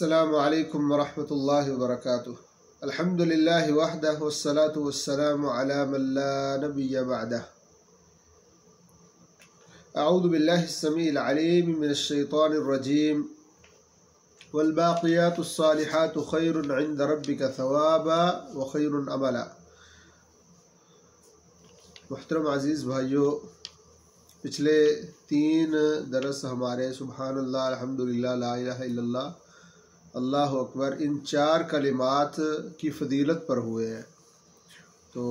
अस्सलामु अलैकुम वरहमतुल्लाहि वबरकातुहू। अल्हम्दुलिल्लाहि वहदहु वस्सलातु वस्सलामु अला मन ला नबिय्य बअदह। अऊज़ु बिल्लाहिस समीइल अलीम मिनश शैतानिर रजीम। वल बाक़ियातुस सालिहातु खैरुन इंद रब्बिका सवाबा व खैरुन अमला। मुहतरम अज़ीज़ भाइयों, पिछले 3 दरस हमारे सुबहानल्लाह, अल्हम्दुलिल्लाह, ला इलाहा इल्लल्लाह, अल्लाहु अकबर, इन 4 कलिमात की फ़जीलत पर हुए हैं। तो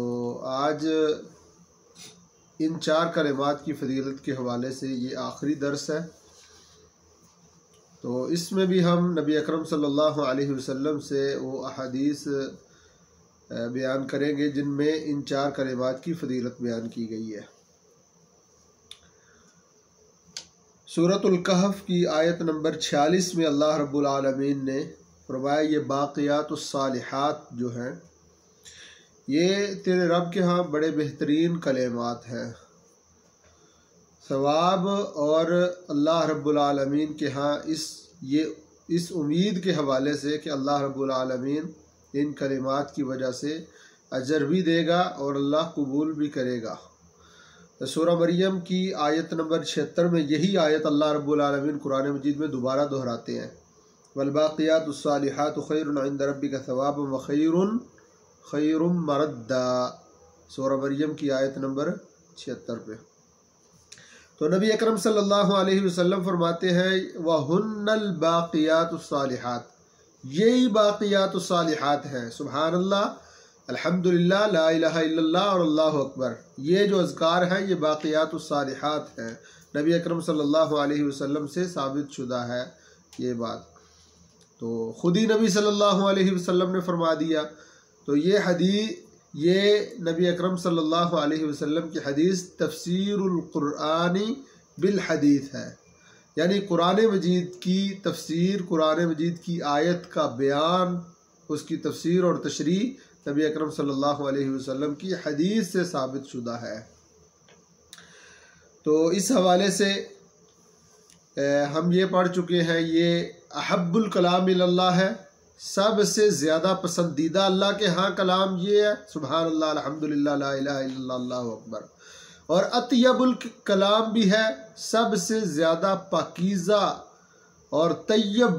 आज इन 4 कलिमात की फ़जीलत के हवाले से ये आखिरी दर्स है। तो इसमें भी हम नबी अकरम सल्लल्लाहु अलैहि वसल्लम से वो अहादीस बयान करेंगे जिनमें इन 4 कलिमात की फ़जीलत बयान की गई है। सूरतुल कहफ की आयत नंबर 46 में अल्लाह रब्बुल आलमीन ने फरमाया, ये बाक़ियातुस सालिहात जो हैं ये तेरे रब के यहाँ बड़े बेहतरीन कलिमात हैं। सवाब और अल्लाह रब्बुल आलमीन के यहाँ इस उम्मीद के हवाले से कि अल्लाह रब्बुल आलमीन इन कलिमात की वजह से अजर भी देगा और अल्लाह कबूल भी करेगा। सूरह मरियम की आयत नंबर 76 में यही आयत अल्लाह रब्बुल आलमीन कुरान मजीद में दोबारा दोहराते हैं, वल बाक़ियातुस सालिहातु खैरुन इंद रब्बिका सवाबन व खैरुम मरद्दा। सूरह मरियम की आयत नंबर 76 पे। तो नबी अकरम सल्लल्लाहु अलैहि वसल्लम फरमाते हैं, वहुन्नल बाक़ियातुस सालिहात, यही बाक़ियातुस सालिहात हैं। सुबहानल्लाह, अल्हम्दुलिल्लाह, ला इलाहा इल्लल्लाह और अल्लाहु अकबर, ये जो अज़कार हैं ये बाक़ियातुस सालिहात हैं। नबी अकरम सल्लल्लाहु अलैहि वसल्लम से साबित शुदा है ये बात। तो ख़ुद ही नबी सल्लल्लाहु अलैहि वसल्लम ने फरमा दिया। तो ये नबी अकरम सल्लल्लाहु अलैहि वसल्लम की हदीस तफसीरुल कुरानी बिल हदीस है, यानी कुरान मजीद की तफसीर, कुरान मजीद की आयत का बयान, उसकी तफसीर और तशरीह नबी अकरम सल्लल्लाहु अलैहि वसल्लम की हदीस से साबित शुदा है। तो इस हवाले से हम ये पढ़ चुके हैं, ये अहब्बुल कलाम इल्लल्लाह है, सबसे ज़्यादा पसंदीदा अल्लाह के यहाँ कलाम ये है। सुबहानल्लाह, अल्हम्दुलिल्लाह, ला इलाहा इल्लल्लाह, अल्लाहु अकबर। और अतयबुल कलाम भी है, सबसे ज़्यादा पाकीज़ा और तय्यब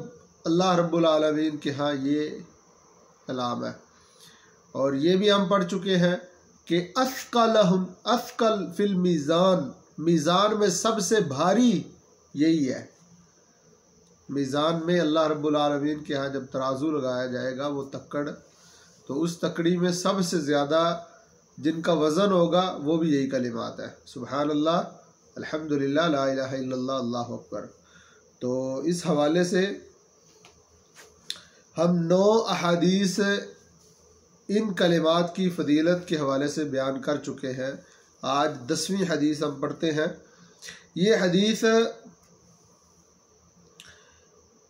अल्लाह रब्बुल आलमीन के यहाँ ये कलाम है। और ये भी हम पढ़ चुके हैं कि अस्कल फिल मीज़ान, मीज़ान में सबसे भारी यही है। मीज़ान में अल्लाह रब्बुल आलमीन के यहाँ जब तराजू लगाया जाएगा, वो तक्कड़, तो उस तकड़ी में सबसे ज़्यादा जिनका वज़न होगा वो भी यही कलिमात है। सुबहानल्लाह, अल्हम्दुलिल्लाह, ला इलाहा इल्लल्लाह, अल्लाहु अकबर। तो इस हवाले से हम 9 अहादीस इन कलिमात की फ़जीलत के हवाले से बयान कर चुके हैं। आज 10वीं हदीस हम पढ़ते हैं। ये हदीस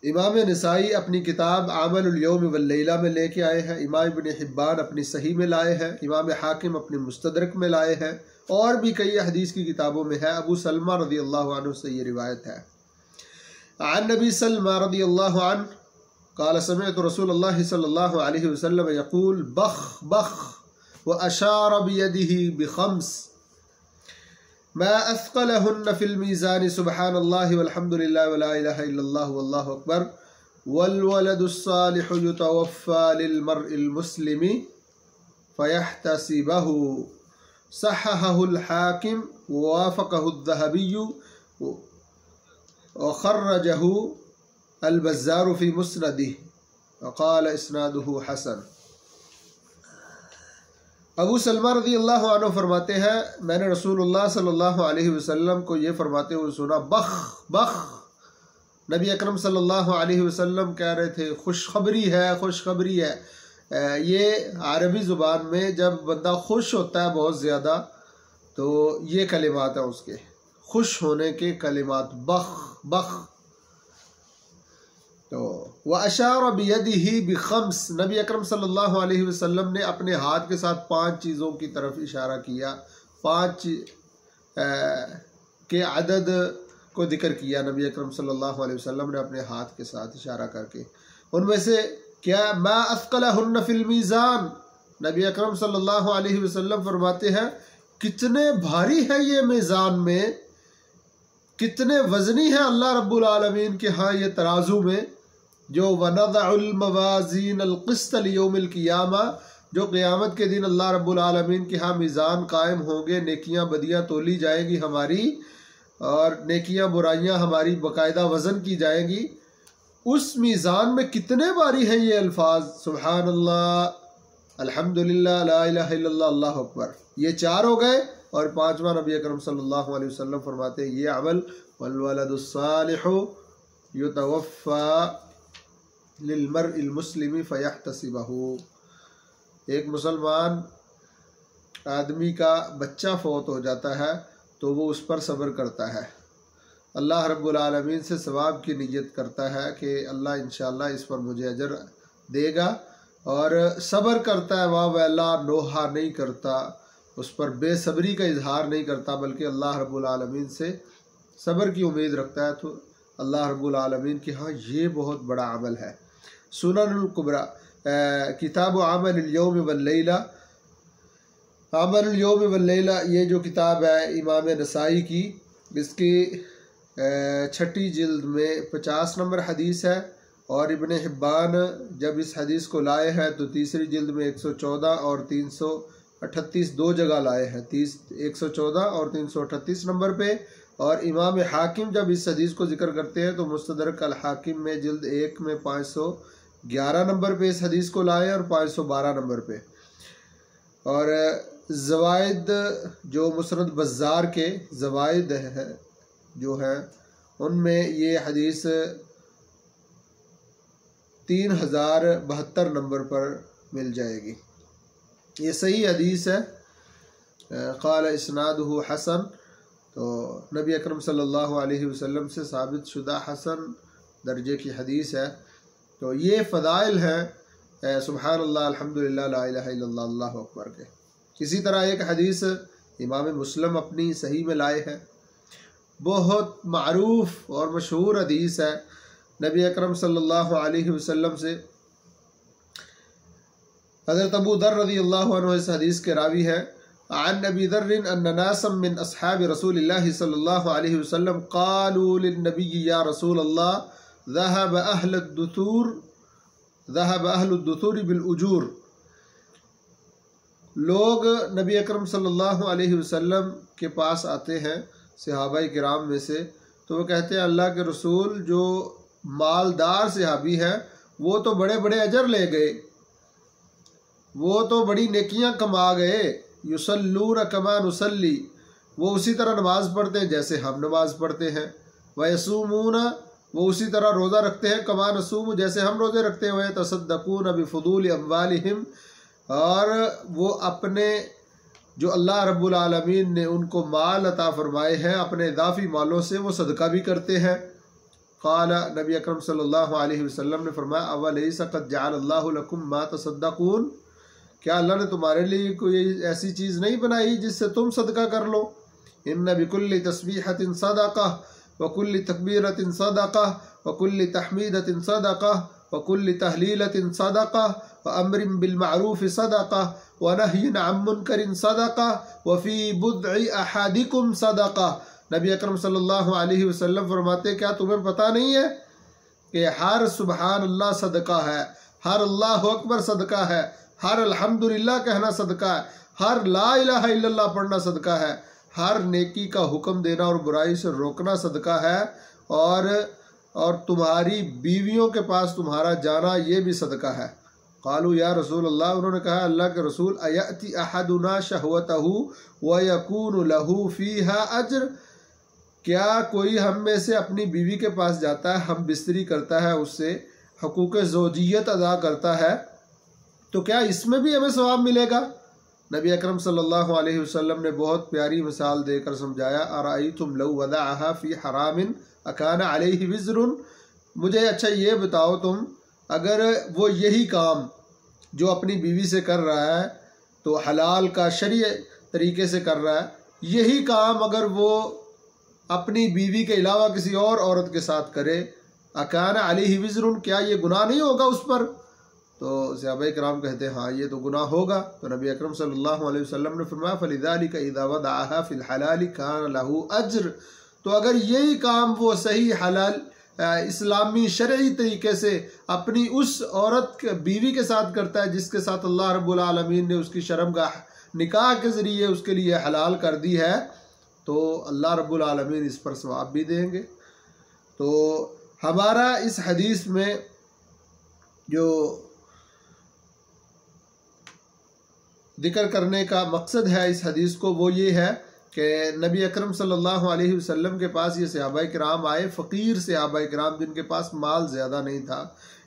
इमाम नसाई अपनी किताब अमलुल यौम वल लैला में लेके आए हैं, इमाम इब्न हिब्बान अपनी सही में लाए हैं, इमाम हाकिम अपनी मुस्तदरक में लाए हैं, और भी कई हदीस की किताबों में है। अबू सलमा रज़ियल्लाहु अन्हु से ये रिवायत है। अन नबी सलमा रज़ियल्लाहु अन्हु क़ाल समिअतु रसूलल्लाह सल्लल्लाहु अलैहि वसल्लम यक़ूल बख बख व अशार बियदिही बिखम्स मा अस्क़लहुन्न फ़िल मीज़ान सुब्हानल्लाहि वल्हम्दुलिल्लाहि व ला इलाहा इल्लल्लाह वल्लाहु अकबर वल वलदुस्सालिहु युतवफ़्फ़ा लिल मर्इल मुस्लिमी फ़यहतसिबहु सह्हहहुल हाकिम व वाफ़क़हु अज़्ज़हबिय्यु व ख़र्रजहु अल-बज़्ज़ार फ़ी मुस्नदिही व क़ाल इस्नादुहु हसन। अबू सलमा रज़ियल्लाहु अन्हु फरमाते हैं, मैंने रसूलुल्लाह सल्लल्लाहु अलैहि वसल्लम को ये फरमाते हुए सुना, बख बख। नबी अकरम सल्लल्लाहु अलैहि वसल्लम कह रहे थे, खुशखबरी है, खुशखबरी है। ये अरबी ज़ुबान में जब बंदा खुश होता है बहुत ज़्यादा, तो ये कलिमात हैं उसके खुश होने के कलिमात, बख बख। तो व अशार बियदिही बिखम्स, नबी अकरम सल्लल्लाहु अलैहि वसल्लम ने अपने हाथ के साथ 5 चीज़ों की तरफ इशारा किया, 5 के अदद को जिक्र किया नबी अकरम सल्लल्लाहु अलैहि वसल्लम ने अपने हाथ के साथ इशारा करके। उनमें से क्या मा अस्क़लहुन्न फिल मीज़ान, नबी अकरम सल्लल्लाहु अलैहि वसल्लम फरमाते हैं कितने भारी है ये मीज़ान में, कितने वज़नी है अल्लाह रब्बुल आलमीन के हाँ ये तराजू में, जो वनज़अुल मवाज़ीन अल-क़िस्त लियौमिल क़ियामा, जो क़यामत के दिन अल्लाह रब्बुल आलमीन के यहाँ मीज़ान कायम होंगे, नेकियां बदियां तोली जाएगी हमारी और नेकियां बुराइयां हमारी बाकायदा वज़न की जाएगी। उस मीज़ान में कितने बारी हैं ये अल्फाज, सुबहानल्लाह, अल्हम्दुलिल्लाह, ला इलाहा इल्लल्लाह, अल्लाहु अकबर। ये 4 हो गए। और 5वां नबी अकरम सल्लल्लाहु अलैहि वसल्लम फरमाते हैं ये अमल वल वलदुस्सालिहु युतवफ़्फ़ा लिलमर्इल मुस्लिमी फ़यहतसिबहु, एक मुसलमान आदमी का बच्चा फौत हो जाता है तो वो उस पर सब्र करता है, अल्लाह रब्बुल आलमीन से सवाब की नियत करता है कि अल्लाह इंशाअल्लाह इस पर मुझे अजर देगा, और सब्र करता है, वाह वैला नोहा नहीं करता, उस पर बेसब्री का इजहार नहीं करता, बल्कि अल्लाह रब्बुल आलमीन से सब्र की उम्मीद रखता है, तो अल्लाह रब्बुल आलमीन के हाँ ये बहुत बड़ा अमल है। सुननुल कुबरा किताब अमल यौम वल लैला, अमल यौम वल लैला ये जो किताब है इमाम नसाई की, इसकी 6ठी जिल्द में 50 नंबर हदीस है, और इब्न हिब्बान जब इस हदीस को लाए हैं तो 3री जिल्द में 114 और 338 दो जगह लाए हैं, 114 और 338 नंबर पे। और इमाम हाकिम जब इस हदीस को जिक्र करते हैं तो मुस्तदरक अल हाकिम में जिल्द 1 में 511 नंबर पे इस हदीस को लाए और 512 नंबर पे। और ज़वाइद जो मुसनद बज़्ज़ार के ज़वाइद है जो हैं उनमें ये हदीस 3072 नंबर पर मिल जाएगी। ये सही हदीस है। क़ाल इस्नादुहु हसन, तो नबी अकरम सल्लल्लाहु अलैहि वसल्लम से साबित शुदा हसन दर्जे की हदीस है। तो ये फ़दाइल हैं सुबहानल्लाह, अल्हम्दुलिल्लाह, ला इलाहा इल्लल्लाह, अल्लाहु अकबर के। इसी तरह एक हदीस इमाम मुस्लिम अपनी सही में लाए हैं, बहुत मारूफ और मशहूर हदीस है। नबी अकरम सल्लल्लाहु अलैहि वसल्लम से हज़रत अबू दर रज़ियल्लाहु अन्हु इस हदीस के रावी हैं। अन अबी दर्रिन अन्न नासम मिन अस्हाब रसूलिल्लाहि सल्लल्लाहु अलैहि वसल्लम क़ालू लिन्नबी या रसूलल्लाह ज़हब अहलुद्दुथूर बिल उजूर। लोग नबी अकरम सल्लल्लाहु अलैहि वसल्लम के पास आते हैं सहाबाए किराम में से, तो वो कहते हैं अल्लाह के रसूल जो मालदार सहाबी हैं वो तो बड़े बड़े अजर ले गए, वो तो बड़ी नेकियां कमा गए। युसल्लून कमा नुसल्ली, वो उसी तरह नमाज पढ़ते हैं जैसे हम नमाज पढ़ते हैं। वयसूमून, वो उसी तरह रोज़ा रखते हैं कमा नसूम, जैसे हम रोज़े रखते हैं। वयतसद्दकून बिफुदूल अम्वालिहिम, और वो अपने जो अल्लाह रब्बुल आलमीन ने उनको माल अता फरमाए हैं अपने इजाफी मालों से वो सदका भी करते हैं। क़ाला, नबी अकरम सल्लल्लाहु अलैहि वसल्लम ने फरमाया अवलैसा क़द जअलल्लाहु लकुम मा तसद्दकून, क्या अल्लाह ने तुम्हारे लिए कोई ऐसी चीज़ नहीं बनाई जिससे तुम सदका कर लो। इन्ना बिकुल्लि तस्बीहतिन सदका व कुल्लि तकबीरतिन सदका व कुल्लि तहमीदतिन सदका व कुल्लि तहलीलतिन सदका व अम्रिन बिल मारूफ सदका व नह्यिन अन मुनकरिन सदका व फी बुद्इ अहादिकुम सदका। नबी अकरम सल्लल्लाहु अलैहि वसल्लम फरमाते क्या तुम्हें पता नहीं है कि हर सुबहान अल्लाह सदका है, हर अल्लाहु अकबर सदका है, हर अल्हम्दुलिल्लाह कहना सदका है, हर ला इलाहा इल्लल्लाह पढ़ना सदका है, हर नेकी का हुक्म देना और बुराई से रोकना सदका है, और तुम्हारी बीवियों के पास तुम्हारा जाना ये भी सदका है। क़ालू या रसूल अल्लाह, उन्होंने कहा अल्लाह के रसूल अयति अहदुना शहवतहु व यकूनु लहू फीहा अज्र, क्या कोई हम में से अपनी बीवी के पास जाता है, हम बिस्तरी करता है, उससे हकूक़ ज़ौजियत अदा करता है, तो क्या इसमें भी हमें सवाब मिलेगा। नबी अकरम सल्लल्लाहु अलैहि वसल्लम ने बहुत प्यारी मिसाल देकर समझाया। अराइतुम लौ वदअहा फी हरामिन अकाना अलैहि विज़रुन, मुझे अच्छा ये बताओ तुम, अगर वो यही काम जो अपनी बीवी से कर रहा है तो हलाल का शरीय तरीके से कर रहा है, यही काम अगर वो अपनी बीवी के अलावा किसी और औरत के साथ करे अकान अलैहि विज़रुन, क्या ये गुनाह नहीं होगा उस पर? तो सहाबाए किराम कहते हैं हाँ ये तो गुनाह होगा। तो नबी अकरम सल्लल्लाहु अलैहि वसल्लम ने फरमाया फलिज़ालिका इज़ा वदअहा फिल हलाल कान लहू अज्र। तो अगर यही काम वो सही हलाल इस्लामी शरई तरीके से अपनी उस औरत के बीवी के साथ करता है जिसके साथ अल्लाह रब्बुल आलमीन ने उसकी शर्मगाह निकाह के ज़रिए उसके लिए हलाल कर दी है, तो अल्लाह रब्बुल आलमीन इस पर सवाब भी देंगे। तो हमारा इस हदीस में जो जिक्र करने का मकसद है इस हदीस को वो ये है कि नबी अकरम सल्लल्लाहु अलैहि वसल्लम के पास ये सहाबाए किराम आए, फ़कीर सहाबाए किराम जिनके पास माल ज़्यादा नहीं था,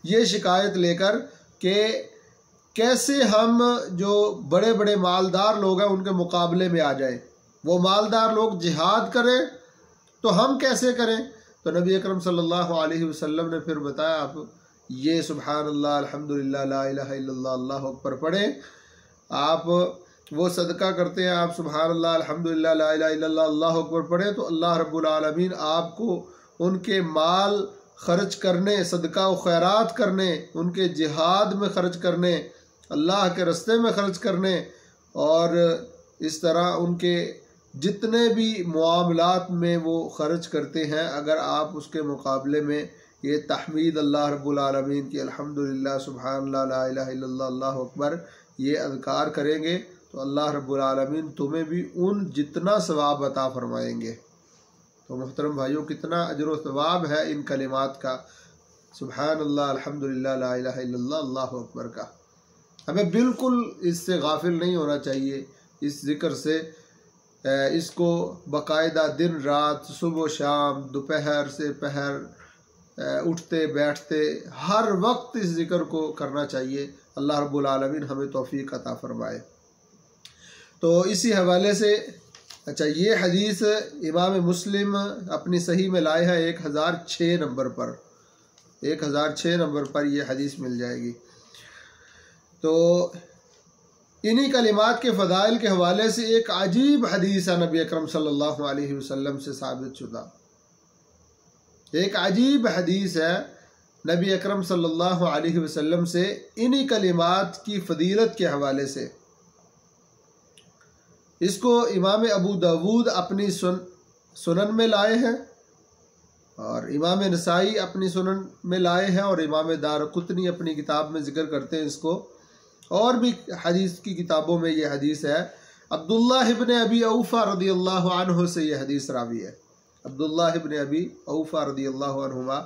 ये शिकायत लेकर कि कैसे हम जो बड़े बड़े मालदार लोग हैं उनके मुकाबले में आ जाएं। वो मालदार लोग जिहाद करें तो हम कैसे करें? तो नबी अकरम सल्लल्लाहु अलैहि वसल्लम ने फिर बताया आप ये सुबहान अल्लाह अल्हम्दुलिल्लाह ला इलाहा इल्लल्लाह अल्लाहु अकबर पढ़ें। आप वो सदका करते हैं, आप सुबहान अल्लाह अल्हम्दुलिल्लाह ला इलाहा इल्लल्लाह अल्लाहु अकबर पढ़ें, तो अल्लाह रब्बुल आलमीन आपको उनके माल खर्च करने, सदका व खैरात करने, उनके जिहाद में खर्च करने, अल्लाह के रस्ते में खर्च करने और इस तरह उनके जितने भी मामलात में वो खर्च करते हैं, अगर आप उसके मुकाबले में ये तहमीद अल्लाह रब्बुल आलमीन की अल्हम्दुलिल्लाह सुबहानल्लाह ला इलाहा इल्लल्लाह अल्लाहु अकबर ये अज़कार करेंगे तो अल्लाह रब्बुल आलमीन तुम्हें भी उन जितना सवाब अता फरमाएंगे। तो मोहतरम भाइयों, कितना अजर व सवाब है इन कलिमात का, सुबहानल्लाह अल्हम्दुलिल्लाह ला इलाहा इल्लल्लाह अल्लाहु अकबर का। हमें बिल्कुल इससे गाफिल नहीं होना चाहिए, इस ज़िक्र से। इसको बाकायदा दिन रात, सुबह शाम, दोपहर से पहर, उठते बैठते हर वक्त इस ज़िक्र को करना चाहिए। अल्लाह रब्बुल आलमीन हमें तौफीक अता फरमाए। तो इसी हवाले से अच्छा, ये हदीस इमाम मुस्लिम अपनी सही में लाए हैं 1006 नंबर पर, 1006 नंबर पर यह हदीस मिल जाएगी। तो इन्हीं कलिमात के फ़दाइल के हवाले से एक अजीब हदीस है नबी अकरम सल्लल्लाहु अलैहि वसल्लम से साबित शुदा। एक अजीब हदीस है नबी अकरम सल्लल्लाहु अलैहि वसल्लम से इन्हीं कलिमात की फ़जीलत के हवाले से। इसको इमाम अबू दाऊद अपनी सुनन में लाए हैं और इमाम नसाई अपनी सुनन में लाए हैं और इमाम दारक़ुतनी अपनी किताब में ज़िक्र करते हैं इसको। और भी हदीस की किताबों में ये हदीस है। अब्दुल्ला इब्न अबी औफ़ा रदियल्लाहु अन्हु से ये हदीस रावी है। अब्दुल्ला इब्न अबी औफ़ा रदियल्लाहु अन्हुमा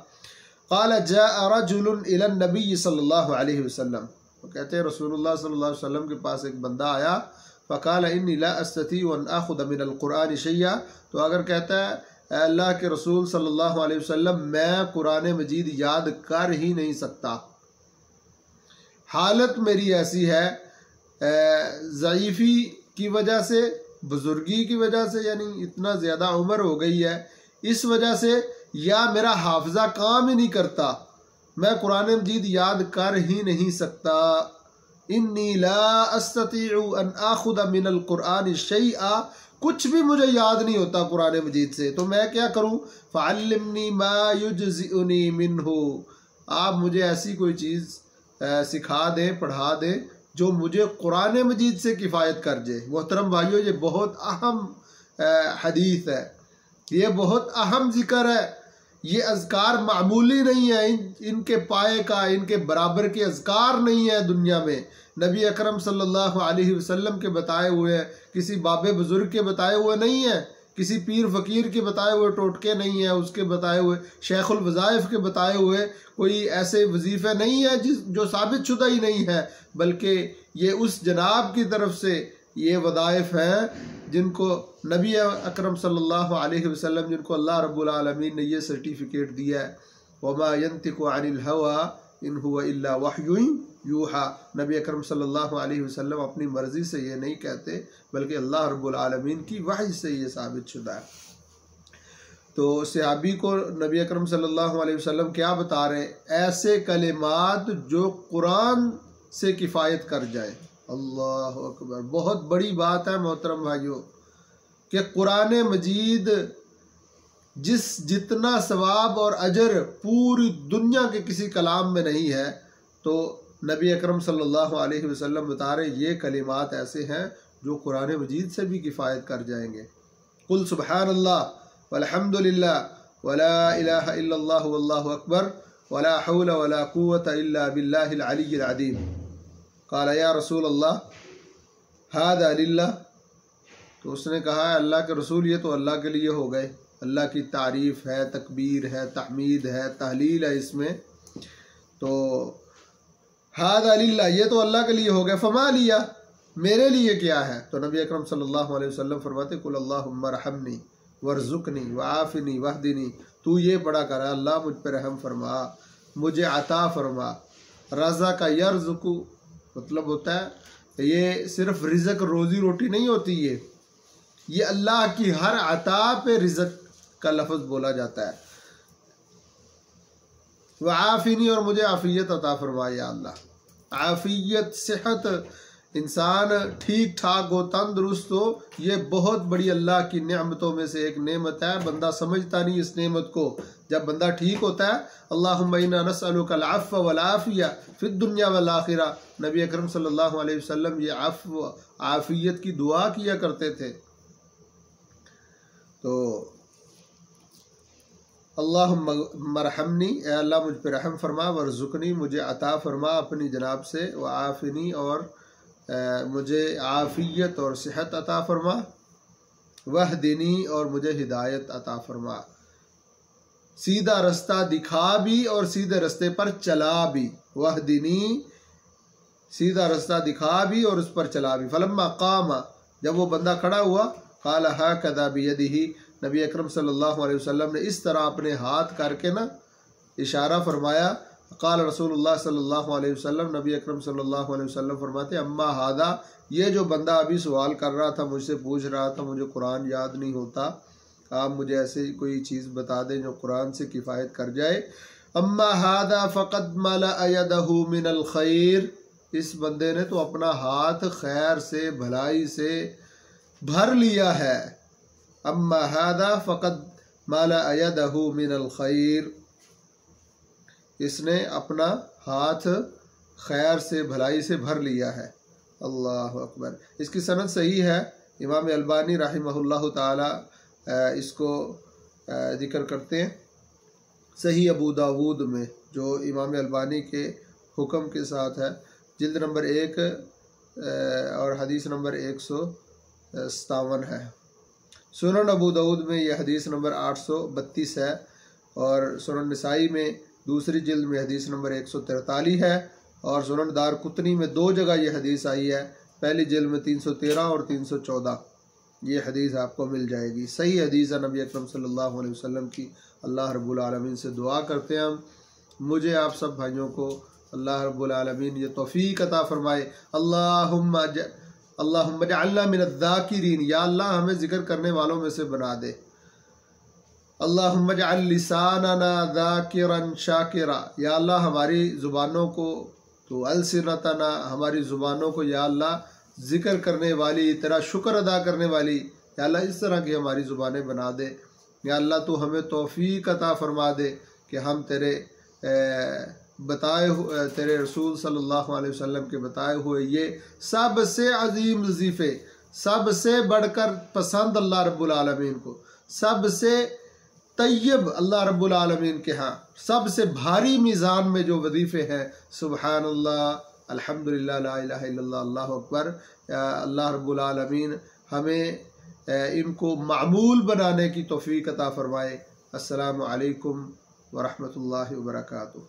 क़ाल जाअ रजुलुन इला नबी सल्लल्लाहु अलैहि वसल्लम, तो कहते हैं रसूलुल्लाह सल्लल्लाहु अलैहि वसल्लम के पास एक बंदा आया। फ़क़ाल इन्नी ला अस्ततीउ अन आख़ुज़ मिनल क़ुरआन शैया, तो अगर कहता है अल्लाह के रसूल सल्लल्लाहु अलैहि वसल्लम मैं कुरान मजीद याद कर ही नहीं सकता, हालत मेरी ऐसी है ज़ईफ़ी की वजह से, बुज़ुर्गी की वजह से, यानी इतना ज़्यादा उम्र हो गई है इस वजह से, या मेरा हाफज़ा काम ही नहीं करता, मैं कुरान मजीद याद कर ही नहीं सकता। इन्नी ला अस्ततीउ अन आख़ुज़ मिनल क़ुरआन शैआ, कुछ भी मुझे याद नहीं होता कुरान मजीद से, तो मैं क्या करूँ? फ़अल्लिमनी मा युज्ज़िउनी मिन्हु, आप मुझे ऐसी कोई चीज़ सिखा दें, पढ़ा दें जो मुझे कुरान मजीद से किफ़ायत कर जाए। मोहतरम भाइयों, ये बहुत अहम हदीस है, ये बहुत अहम ज़िक्र है। ये अज़कार मामूली नहीं है, इनके पाए का, इनके बराबर के अज़कार नहीं है दुनिया में। नबी अकरम सल्लल्लाहु अलैहि वसल्लम के बताए हुए, किसी बाबे बुज़ुर्ग के बताए हुए नहीं है, किसी पीर फ़कीर के बताए हुए टोटके नहीं है, उसके बताए हुए शेखुल वज़ाइफ़ के बताए हुए कोई ऐसे वजीफ़े नहीं है जो साबित शुदा ही नहीं है, बल्कि ये उस जनाब की तरफ से ये वज़ाइफ़ हैं जिनको नबी अकरम सल्लल्लाहु अलैहि वसल्लम, जिनको अल्लाह रब्बुल आलमीन ने ये सर्टिफिकेट दिया है। वमा यंतिकु अनिल हवा इन हुवा इल्ला वह्युन यूहा, नबी अकरम सल्लल्लाहु अलैहि वसल्लम अपनी मर्ज़ी से ये नहीं कहते, बल्कि अल्लाह रब्बुल आलमीन की वही से ये साबित शुदा है। तो सहाबी को नबी अकरम सल्लल्लाहु अलैहि वसल्लम क्या बता रहे हैं? ऐसे कलिमात जो कुरान से किफ़ायत कर जाए। अल्लाह अकबर, बहुत बड़ी बात है मोहतरम भाइयों कि कुरान मजीद जितना सवाब और अजर पूरी दुनिया के किसी कलाम में नहीं है, तो नबी अकरम सल्लल्लाहु अलैहि वसल्लम बता रहे ये कलिमात ऐसे हैं जो कुरान मजीद से भी किफ़ायत कर जाएंगे। कुल सुबहानल्लाह वल्हम्दुलिल्लाह वला इलाहा इल्लल्लाह वल्लाहु अकबर वला हौला वला कुव्वता इल्ला बिल्लाहिल अलिय्यिल अज़ीम। क़ाला या रसूल अल्लाह हादा लिल्लाह, तो उसने कहा अल्लाह के रसूल ये तो अल्लाह के लिए हो गए, अल्लाह की तारीफ़ है, तकबीर है, तहमीद है, तहलील है इसमें, तो हादा लिल्लाह ये तो अल्लाह के लिए हो गया, फमा लिया मेरे लिए क्या है? तो नबी अकरम सल्लल्लाहु अलैहि वसल्लम फरमाते कुल अल्लाहुम्मा रहमनी वर्जुकनी वाफिनी वहदिनी, तू ये पढ़ा कर अल्लाह मुझ पर रहम फरमा, मुझे अता फरमा। रज़ा का यर्ज़ुकु मतलब होता है ये सिर्फ रिज़्क़ रोज़ी रोटी नहीं होती, ये अल्लाह की हर अता पे रिज़्क़ का लफ्ज़ बोला जाता है। वाफिनी और मुझे आफ़ियत अता फरमा या अल्लाह। आफ़ियत सेहत, इंसान ठीक ठाक हो, तंदुरुस्त हो, ये बहुत बड़ी अल्लाह की नेमतों में से एक नेमत है। बंदा समझता नहीं इस नेमत को। जब बंदा ठीक होता है अल्लाहुम्मा इन्ना नस्अलुकल अफ़्व वल आफ़िया फ़िद दुनिया वल आखिरा, नबी अकरम सल्लल्लाहु अलैहि वसल्लम ये अफ़्व आफ़ियत की दुआ किया करते थे। तो अल्लाहुम्मा रहमनी, ए अल्लाह मुझ पर रहम फरमा, वर्ज़ुकनी मुझे अता फरमा अपनी जनाब से, व आफ़िनी और मुझे आफ़ियत और सेहत अता फरमा, वहदिनी और मुझे हिदायत अता फरमा, सीधा रास्ता दिखा भी और सीधे रास्ते पर चला भी। वहदिनी सीधा रास्ता दिखा भी और उस पर चला भी। फलम्मा कामा जब वो बंदा खड़ा हुआ, क़ाला हाकज़ा बियदिही, नबी अकरम सल्लल्लाहु अलैहि वसल्लम ने इस तरह अपने हाथ करके ना इशारा फरमाया। क़ाल रसूलुल्लाह सल्लल्लाहु अलैहि वसल्लम, नबी अकरम सल्लल्लाहु अलैहि वसल्लम फरमाते अम्मा हादा, ये जो बंदा अभी सवाल कर रहा था, मुझसे पूछ रहा था मुझे कुरान याद नहीं होता, आप मुझे ऐसे कोई चीज़ बता दें जो कुरान से किफ़ायत कर जाए। अम्मा हादा फ़क़द मला यदहु मिनल खैर, इस बंदे ने तो अपना हाथ खैर से भलाई से भर लिया है। अम्मा हादा फ़क़द मला यदहु मिनल खैर, इसने अपना हाथ खैर से भलाई से भर लिया है। अल्लाह अकबर। इसकी सनद सही है। इमाम अलबानी रहमहुल्लाह ताला इसको जिक्र करते हैं सही अबू दाऊद में, जो इमाम अलबानी के हुक्म के साथ है, जिल्द नंबर 1 और हदीस नंबर 157 है। सुनन अबू दाऊद में यह हदीस नंबर 832 है और सुनन निसाई में दूसरी जिल्द में हदीस नंबर 143 है और सुनन दार कुतनी में 2 जगह ये हदीस आई है। पहली जिल्द में 313 और 314 ये हदीस आपको मिल जाएगी। सही हदीस है नबी अकरम सल्लल्लाहु अलैहि वसल्लम की। अल्लाह रब्बुल आलमीन से दुआ करते हैं हम, मुझे आप सब भाइयों को अल्लाह रब्बुल आलमीन ये तौफीक अता फरमाए। अल्लाहुम्मा जअलना मिनज़्ज़ाकिरीन, या अल्लाह हमें ज़िक्र करने वालों में से बना दे। अल्लाहुम्मा जअल लिसानना ज़ाकिरन शाकिरा, या अल्लाह हमारी ज़ुबानों को, तो अलसिनतना हमारी ज़ुबानों को या अल्लाह ज़िक्र करने वाली, तेरा शुक्र अदा करने वाली, या अल्लाह इस तरह की हमारी ज़ुबानें बना दे। या अल्लाह तू हमें तौफीक अता फरमा दे कि हम तेरे तेरे रसूल सल्लल्लाहु अलैहि वसल्लम के बताए हुए ये सबसे अजीम वजीफ़े, सबसे बढ़कर पसंद अल्लाह रब्बुल आलमीन को, सबसे तैयब अल्लाह रब्बुल आलमीन के यहाँ, सबसे भारी मीज़ान में जो वजीफ़े हैं, सुबहानल्लाह, अल्हम्दुलिल्लाह, ला इलाहा इल्लल्लाह, अल्लाहु अकबर, अल्लाह रब्बुल आलमीन हमें इनको मामूल बनाने की तौफीक अता फरमाए। अस्सलामु अलैकुम व रहमतुल्लाहि व बरकातुहू।